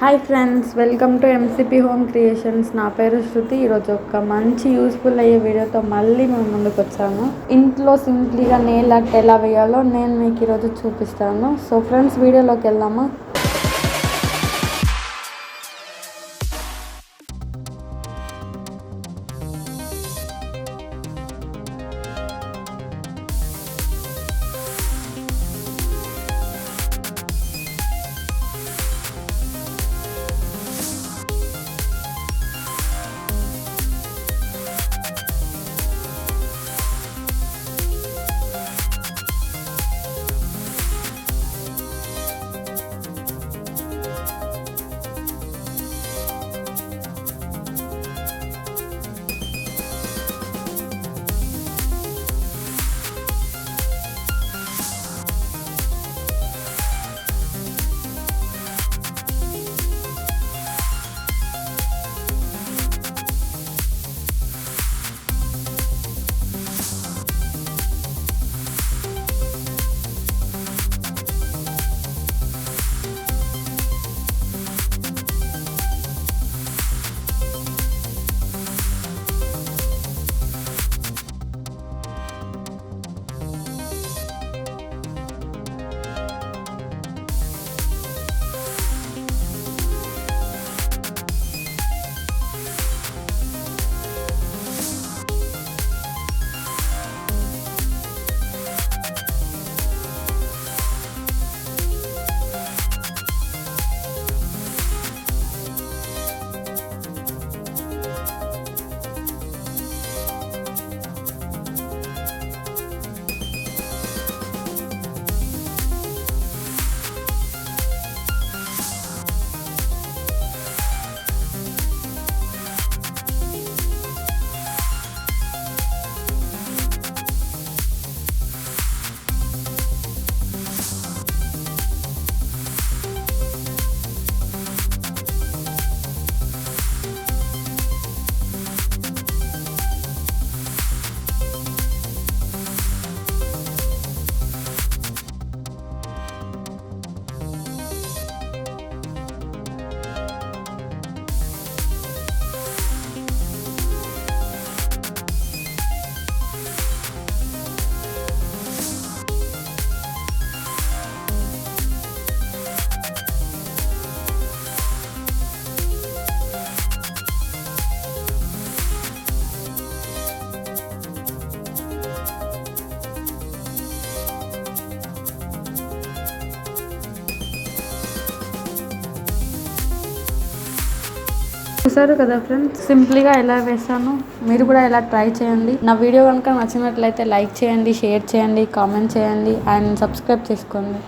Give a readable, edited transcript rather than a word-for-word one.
Hi friends, welcome to MCP home creations. నా పేరు శృతి. ఈరోజు ఒక మంచి యూస్ఫుల్ అయ్యే వీడియోతో మళ్ళీ మేము ముందుకు వచ్చాము. ఇంట్లో సింప్లీగా నెయిల్ ఆర్ట్ ఎలా వేయాలో నేను మీకు ఈరోజు చూపిస్తాను. సో ఫ్రెండ్స్, వీడియోలోకి వెళ్దామా? చూసారు కదా ఫ్రెండ్స్, సింప్లీగా ఎలా వేసాను. మీరు కూడా ఇలా ట్రై చేయండి. నా వీడియో కనుక నచ్చినట్లయితే లైక్ చేయండి, షేర్ చేయండి, కామెంట్ చేయండి అండ్ సబ్స్క్రైబ్ చేసుకోండి.